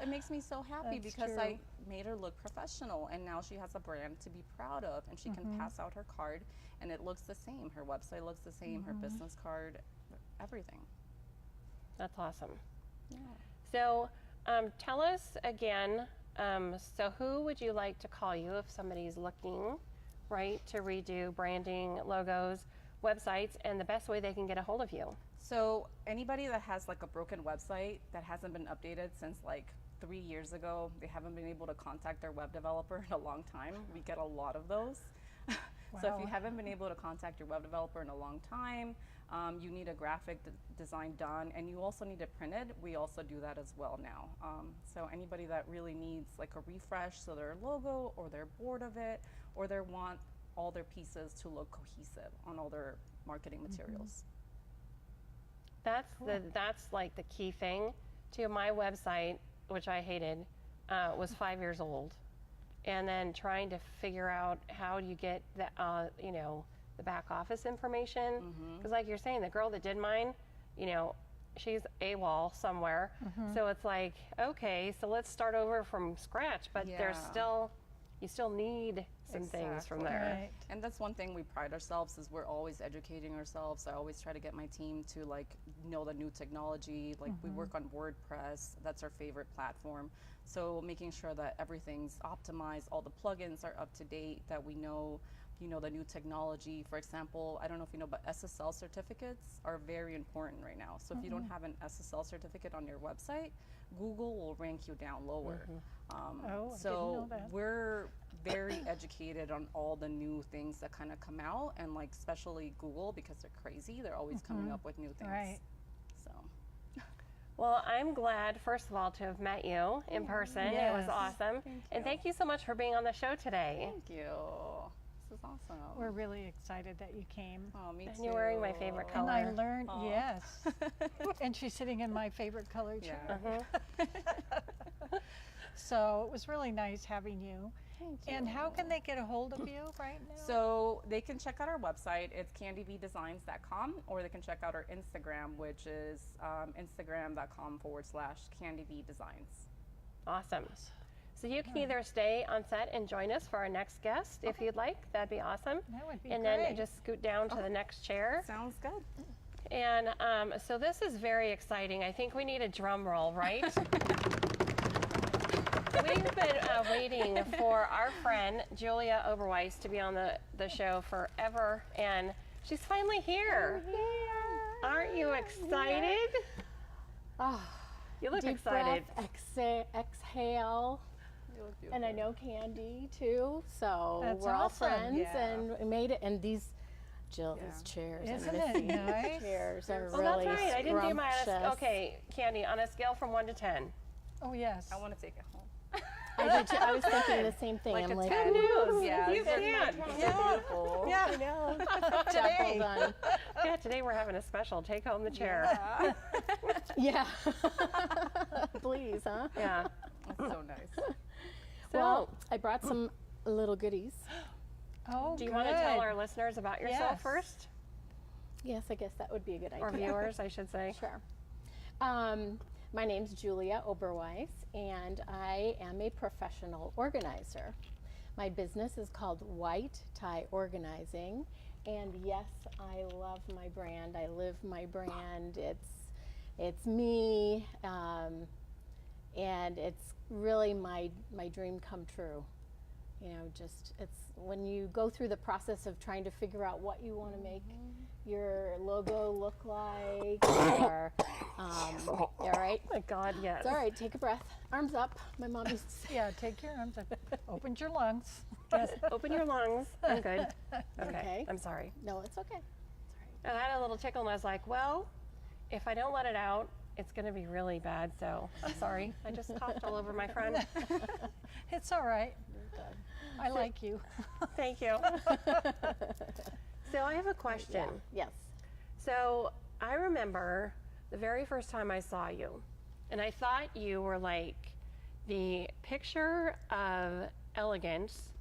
makes me so happy That's because true. I made her look professional, and now she has a brand to be proud of, and she can pass out her card, and it looks the same. Her website looks the same, her business card, everything. That's awesome. Yeah. So tell us again, so who would you like to call you if somebody's looking, right, to redo branding, logos, websites, and the best way they can get a hold of you? So anybody that has like a broken website that hasn't been updated since like 3 years ago, they haven't been able to contact their web developer in a long time. We get a lot of those. So if you Wow. haven't been able to contact your web developer in a long time, you need a graphic design done, and you also need it printed. We also do that as well now. So anybody that really needs like a refresh, so their logo, or they're bored of it, or they want all their pieces to look cohesive on all their marketing materials. That's like the key thing to my website, which I hated, was 5 years old. And then trying to figure out how do you get the, the back office information. Because like you're saying, the girl that did mine, she's AWOL somewhere. So it's like, okay, so let's start over from scratch. But there's Yeah. you still need some things from there. Right. And that's one thing we pride ourselves is we're always educating ourselves. I always try to get my team to like know the new technology. Like we work on WordPress, that's our favorite platform. So making sure that everything's optimized, all the plugins are up to date, that we know, the new technology. For example, I don't know if you know, but SSL certificates are very important right now. So if you don't have an SSL certificate on your website, Google will rank you down lower. Oh, I So didn't know that. we're very educated on all the new things that kind of come out, and like especially Google, because they're crazy. They're always coming up with new things. Right. So Well, I'm glad, first of all, to have met you in person. It was Yes. awesome. And thank you so much for being on the show today. thank you. This is awesome. We're really excited that you came. Oh, me And too. you're wearing my favorite And color. I learned, Aw. yes. And she's sitting in my favorite color chair. Yeah. So it was really nice having you. Thank you. And how can they get a hold of you right now? So they can check out our website. It's candyvdesigns.com, or they can check out our Instagram, which is instagram.com/candyvdesigns. Awesome. So you can either stay on set and join us for our next guest if you'd like. That'd be awesome. That would be and great. then just scoot down to the next chair. Sounds good. And so this is very exciting. I think we need a drum roll, right? We've been waiting for our friend Julia Oberweis to be on the show forever, and she's finally here. Aren't you excited? Oh, You look deep excited. breath, exhale. And I know Candy too, so That's we're all awesome, friends, yeah. and we made it. And these Jill's chairs, Isn't and it Missy's nice? chairs are Oh, really that's right. I didn't do my scrumptious. okay, Candy. On a scale from 1 to 10. Oh, yes. I want to take it home. I did too. I was thinking the same thing. Like I'm a like, 10. ooh, News. Yeah, you these are can. beautiful. Yeah. I know. Today. Well done. Yeah, today we're having a special. Take home the chair. Yeah. Please, huh? Yeah. That's so nice. So, Well, I brought some little goodies. Oh, do you good. want to tell our listeners about yourself Yes. first? Yes, I guess that would be a good idea. Or viewers, I should say. Sure. My name's Julia Oberweis, and I am a professional organizer. My business is called White Tie Organizing, and yes, I love my brand. I live my brand. It's me, and it's really my dream come true. You know, just it's when you go through the process of trying to figure out what you want to make your logo look like, or all right. Oh my God, yes. It's all right. Take a breath. Arms up. My mom used to say. Yeah, take your arms up. Open your lungs. Yes, open your lungs. I'm good. Okay. Okay. I'm sorry. No, it's okay. I had a little tickle and I was like, well, if I don't let it out, it's going to be really bad. So I'm sorry. I just coughed all over my friend. It's all right. I like you. Thank you. So I have a question. Yes. So I remember the very first time I saw you, and I thought you were like the picture of elegance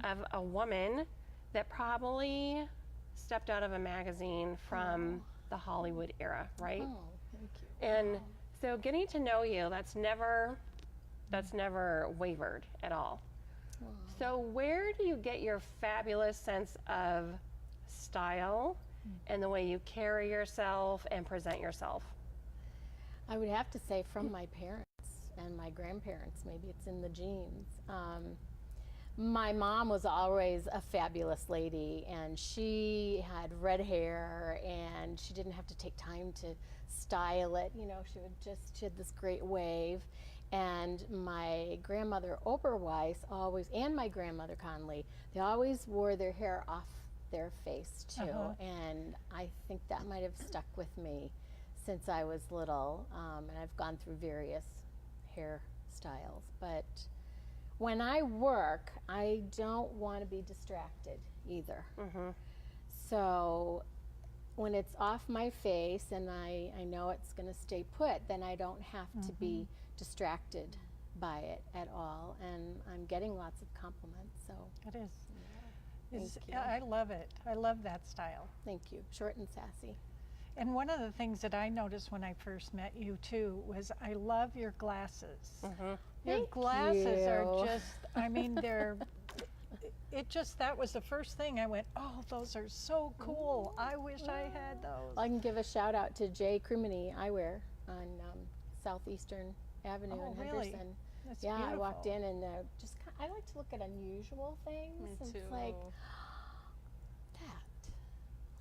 of a woman that probably stepped out of a magazine from the Hollywood era, right? Oh, thank you. And so getting to know you, that's never wavered at all. So where do you get your fabulous sense of style and the way you carry yourself and present yourself? I would have to say from my parents and my grandparents. Maybe it's in the genes. My mom was always a fabulous lady, and she had red hair, and she didn't have to take time to style it. You know, she had this great wave. And my grandmother Oberweis always, and my grandmother Conley, they always wore their hair off their face too. And I think that might have stuck with me since I was little. And I've gone through various hairstyles. But when I work, I don't want to be distracted either. So when it's off my face and I know it's going to stay put, then I don't have to be distracted by it at all. And I'm getting lots of compliments, so It is. It's- Thank you. I love it. I love that style. thank you. Short and sassy. And one of the things that I noticed when I first met you too was I love your glasses. Your Thank glasses are you. just, I mean, that was the first thing I went, oh, those are so cool. I wish I had those. I can give a shout out to Jay Crimini Eyewear on Southeastern Avenue Oh, in really? Henderson. That's Yeah, I walked beautiful. in and I like to look at unusual things. Me and too. It's like,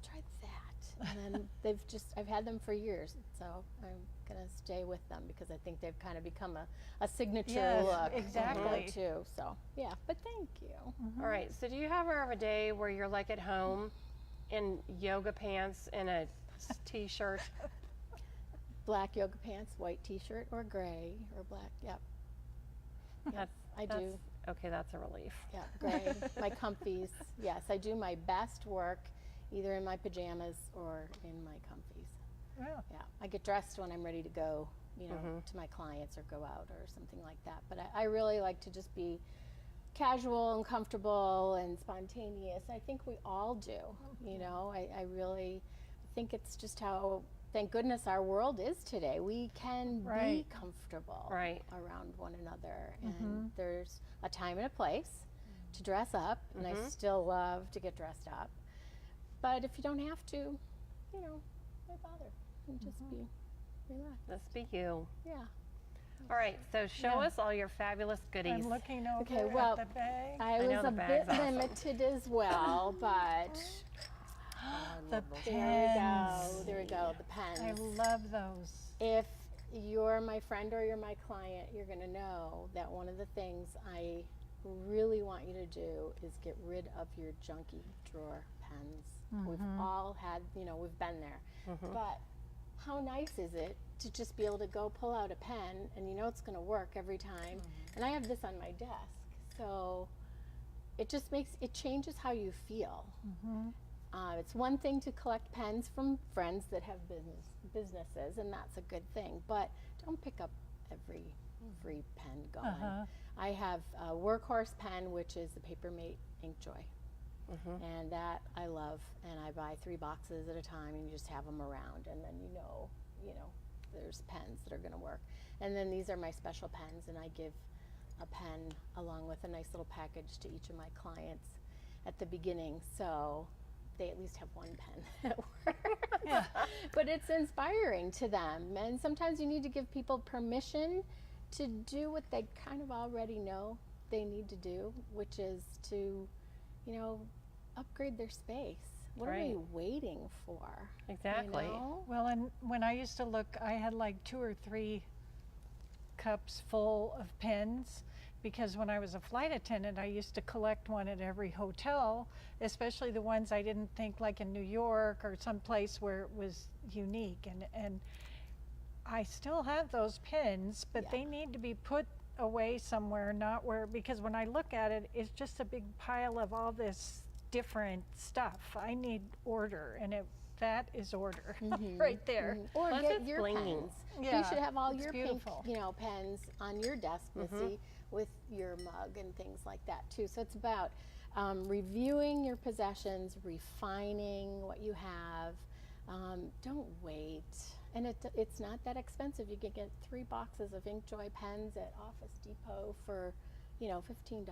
try that. And then I've had them for years, so I'm gonna stay with them because I think they've kind of become a signature Yes, look. exactly. Too. So yeah, but thank you. All right. So do you ever have a day where you're like at home in yoga pants and a t-shirt? Black yoga pants, white T-shirt, or gray or black. Yep, I do. Okay, that's a relief. Yeah, gray. My comfies. Yes, I do my best work either in my pajamas or in my comfies. Yeah. Yeah, I get dressed when I'm ready to go, to my clients or go out or something like that. But I really like to just be casual and comfortable and spontaneous. I think we all do. You know, I really think it's just how, thank goodness, our world is today. We can be Right. comfortable Right. around one another, and there's a time and a place to dress up, and I still love to get dressed up. But if you don't have to, you know, why bother? And just be relaxed. Let's be you. Yeah. All right, so show Yeah. us all your fabulous goodies. I'm looking over Okay, well, at the bag. I know was the a bit bag's awesome. limited as well, but The there we pens. go. There we go. The pens. I love those. If you're my friend or you're my client, you're going to know that one of the things I really want you to do is get rid of your junky drawer pens. We've all had, you know, we've been there. But how nice is it to just be able to go pull out a pen and you know it's going to work every time? And I have this on my desk. So it just it changes how you feel. It's one thing to collect pens from friends that have businesses, and that's a good thing. But don't pick up every pen going. I have a Workhorse pen, which is the Papermate Inkjoy, and that I love. And I buy 3 boxes at a time, and you just have them around, and then you know, there's pens that are going to work. And then these are my special pens, and I give a pen along with a nice little package to each of my clients at the beginning, so they at least have one pen at work. But it's inspiring to them, and sometimes you need to give people permission to do what they kind of already know they need to do, which is to, you know, upgrade their space. What are we waiting for? Exactly. You know? Well, and when I used to look, I had like 2 or 3 cups full of pens, because when I was a flight attendant, I used to collect one at every hotel, especially the ones I didn't think, like in New York or someplace where it was unique. And I still have those pens, but they need to be put away somewhere, not where, because when I look at it, it's just a big pile of all this different stuff. I need order, and that is order right there. Or Plus get it's your blinging. pens. Yeah, You should have all it's your beautiful. pink, pens on your desk, Missy, with your mug and things like that too. So it's about reviewing your possessions, refining what you have. Don't wait. And it's not that expensive. You can get 3 boxes of Inkjoy pens at Office Depot for, $15.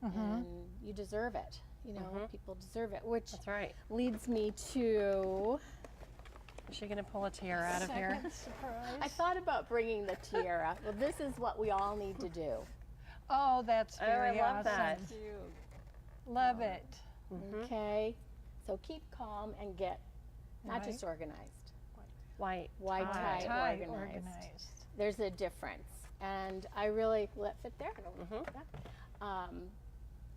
And you deserve it. People deserve it, which That's right. leads me to, Is she going to pull a tiara out of here? Second surprise. I thought about bringing the tiara. Well, this is what we all need to do. Oh, that's Oh, I very love awesome. that. Love it. Okay? So keep calm and get not just organized. White. White tie, Tie organized. There's a difference. And I really, will that fit there? I don't know.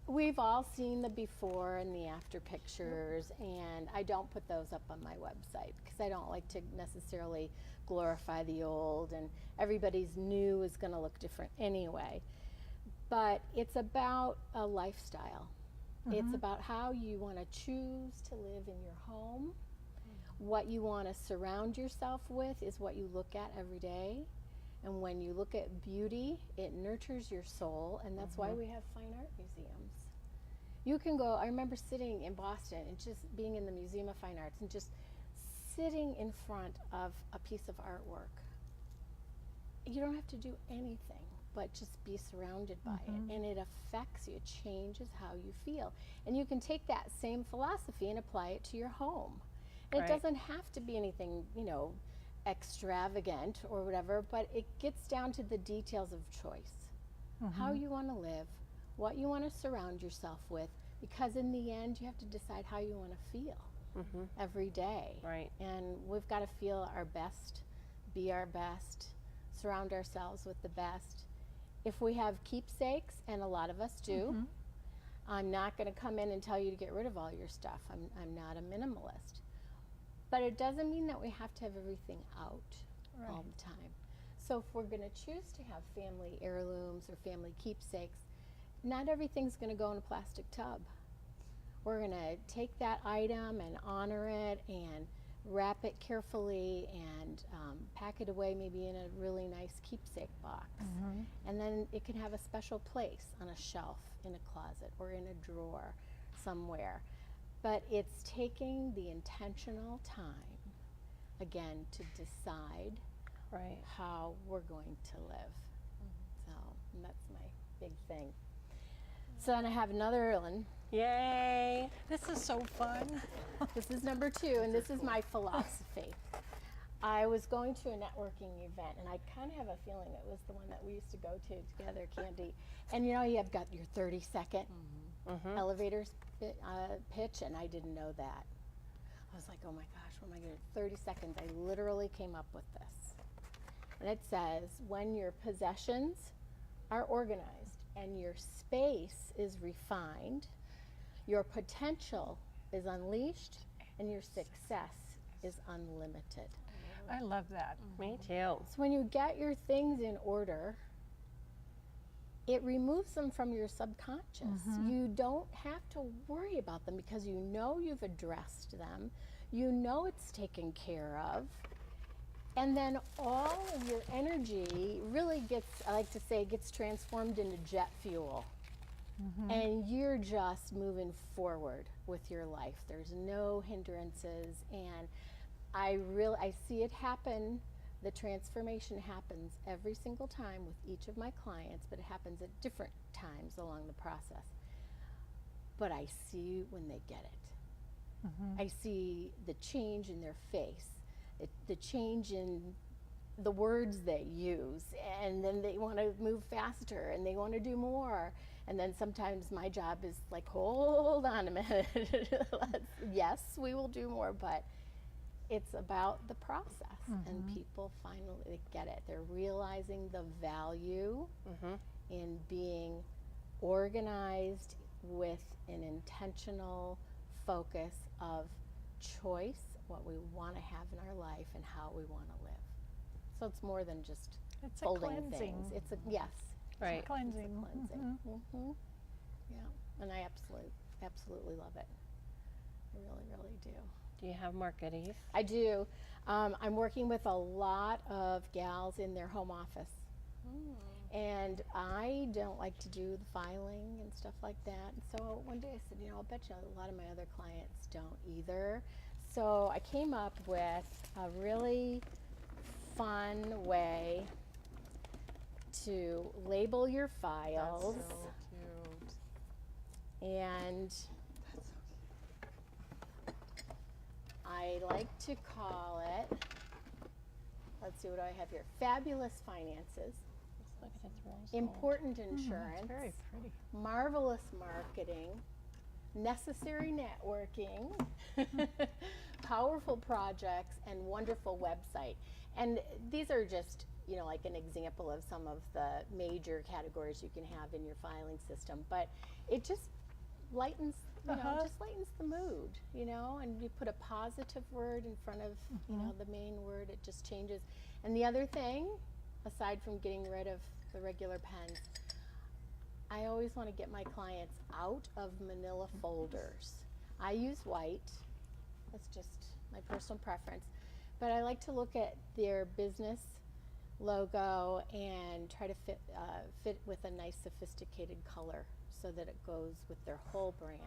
We've all seen the before and the after pictures, and I don't put those up on my website because I don't like to necessarily glorify the old, and everybody's new is going to look different anyway. But it's about a lifestyle. It's about how you want to choose to live in your home. What you want to surround yourself with is what you look at every day. And when you look at beauty, it nurtures your soul, and that's why we have fine art museums. You can go, I remember sitting in Boston and just being in the Museum of Fine Arts and just sitting in front of a piece of artwork. You don't have to do anything but just be surrounded by it, and it affects you. It changes how you feel. And you can take that same philosophy and apply it to your home. And Right. it doesn't have to be anything, extravagant or whatever, but it gets down to the details of choice. How you want to live, what you want to surround yourself with, because in the end you have to decide how you want to feel every day. Right. And we've got to feel our best, be our best, surround ourselves with the best. If we have keepsakes, and a lot of us do, I'm not going to come in and tell you to get rid of all your stuff. I'm not a minimalist. But it doesn't mean that we have to have everything out all the time. So if we're going to choose to have family heirlooms or family keepsakes, not everything's going to go in a plastic tub. We're going to take that item and honor it and wrap it carefully and pack it away maybe in a really nice keepsake box. And then it can have a special place on a shelf in a closet or in a drawer somewhere. But it's taking the intentional time, again, to decide Right. how we're going to live. So and that's my big thing. So then I have another one. Yay. This is so fun. This is number 2, and this is my philosophy. I was going to a networking event, and I kind of have a feeling it was the one that we used to go to together, Candy. And you know, you have got your 30-second elevator pitch, and I didn't know that. I was like, oh my gosh, what am I going to do? 30 seconds. I literally came up with this. And it says, when your possessions are organized and your space is refined, your potential is unleashed and your success is unlimited. I love that. Me too. So when you get your things in order, it removes them from your subconscious. You don't have to worry about them because you know you've addressed them. You know it's taken care of. And then all of your energy really gets, I like to say, gets transformed into jet fuel. And you're just moving forward with your life. There's no hindrances, and I see it happen. The transformation happens every single time with each of my clients, but it happens at different times along the process. But I see when they get it. I see the change in their face, the change in the words they use, and then they want to move faster and they want to do more. And then sometimes my job is like, hold on a minute. Yes, we will do more, but it's about the process. And people finally get it. They're realizing the value in being organized with an intentional focus of choice, what we want to have in our life and how we want to live. So it's more than just It's a folding cleansing. things. It's a, yes. Right. Cleansing. Cleansing. Yeah, and I absolutely love it. I really, really do. Do you have more goodies? I do. I'm working with a lot of gals in their home office. And I don't like to do the filing and stuff like that. And so one day I said, you know, I'll bet you a lot of my other clients don't either. So I came up with a really fun way to label your files. That's so cute. And I like to call it, let's see, what do I have here? Fabulous finances, Look at its rose. important It's insurance, very pretty. marvelous marketing, necessary networking, powerful projects, and wonderful website. And these are just, you know, like an example of some of the major categories you can have in your filing system. But it just lightens, you know, just lightens the mood, you know, and you put a positive word in front of, you know, the main word. It just changes. And the other thing, aside from getting rid of the regular pens, I always want to get my clients out of manila folders. I use white. That's just my personal preference. But I like to look at their business logo and try to fit with a nice sophisticated color so that it goes with their whole brand.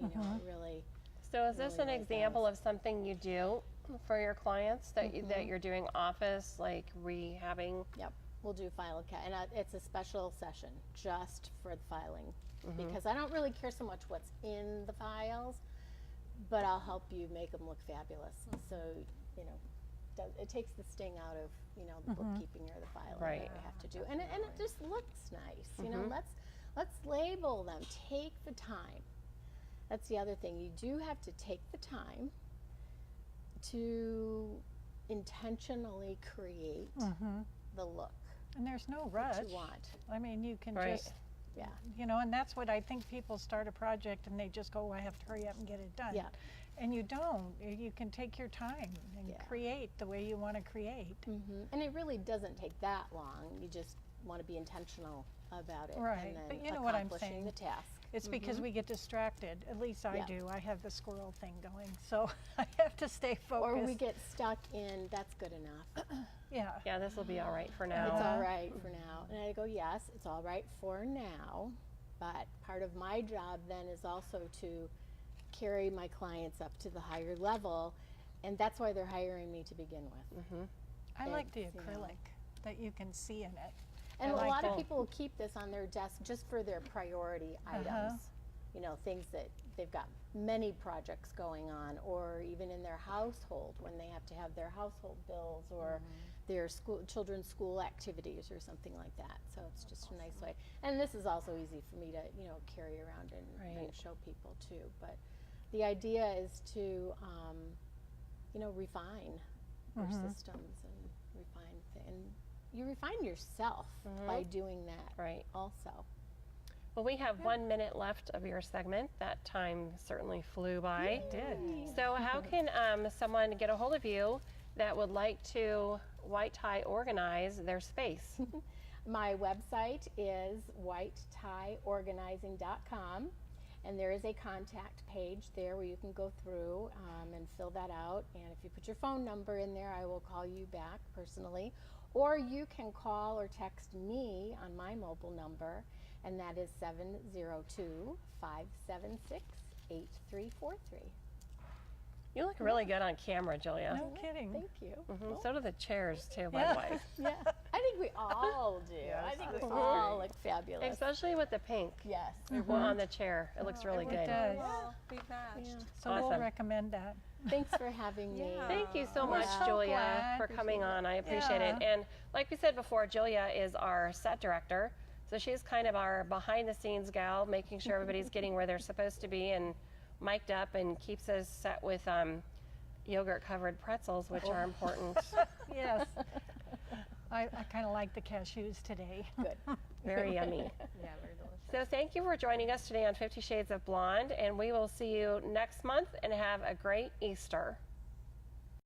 You know, it really. So is this an example of something you do for your clients that that you're doing office, like rehabbing? Yep, we'll do file and it's a special session just for the filing because I don't really care so much what's in the files, but I'll help you make them look fabulous. So, you know, it takes the sting out of, you know, the bookkeeping or the filing Right. that we have to do, and it just looks nice. You know, let's label them. Take the time. That's the other thing. You do have to take the time to intentionally create the look And there's no rush. that you want. I mean, you can Right. just, Yeah. you know, and that's what I think people start a project and they just go, I have to hurry up and get it done. Yeah. And you don't. You can take your time and Yeah. create the way you want to create. And it really doesn't take that long. You just want to be intentional about it, Right, and then but you know what I'm accomplishing saying. the task. It's because we get distracted. At least I Yeah. do. I have the squirrel thing going, so I have to stay focused. Or we get stuck in, that's good enough. Yeah. Yeah, this will be all right for It's now. all right for now. And I go, yes, it's all right for now. But part of my job then is also to carry my clients up to the higher level. And that's why they're hiring me to begin with. I like the It's, you know. acrylic that you can see in it. And I a like lot of that. people will keep this on their desk just for their priority items. You know, things that they've got many projects going on, or even in their household when they have to have their household bills or their children's school activities or something like that. So it's just a nice way. And this is also easy for me to, you know, carry around and Right. show people too. But the idea is to, you know, refine our systems and refine and you refine yourself by doing that Right. also. Well, we have 1 minute left of your segment. That time certainly flew by. It did. So how can someone get a hold of you that would like to white tie organize their space? My website is whitetieorganizing.com, and there is a contact page there where you can go through and fill that out. And if you put your phone number in there, I will call you back personally. Or you can call or text me on my mobile number, and that is 702-576-8343. You look really good on camera, Julia. No kidding. Thank you. So do the chairs too, by Yeah. the way. Yeah, I think we all do. I think we all look fabulous. Especially with the pink Yes. on the chair. It looks really It good. does. Well, be matched. Yeah. So we'll Awesome. recommend that. Thanks for having me. Yeah. Thank you so We're much, so Julia, glad. for coming on. I appreciate it. Yeah. And like we said before, Julia is our set director. So she's kind of our behind the scenes gal, making sure everybody's getting where they're supposed to be and mic'd up, and keeps us set with yogurt covered pretzels, which are important. Yes. I kind of like the cashews today. Good. Very yummy. Yeah, very delicious. So thank you for joining us today on 50 Shades of Blonde, and we will see you next month, and have a great Easter.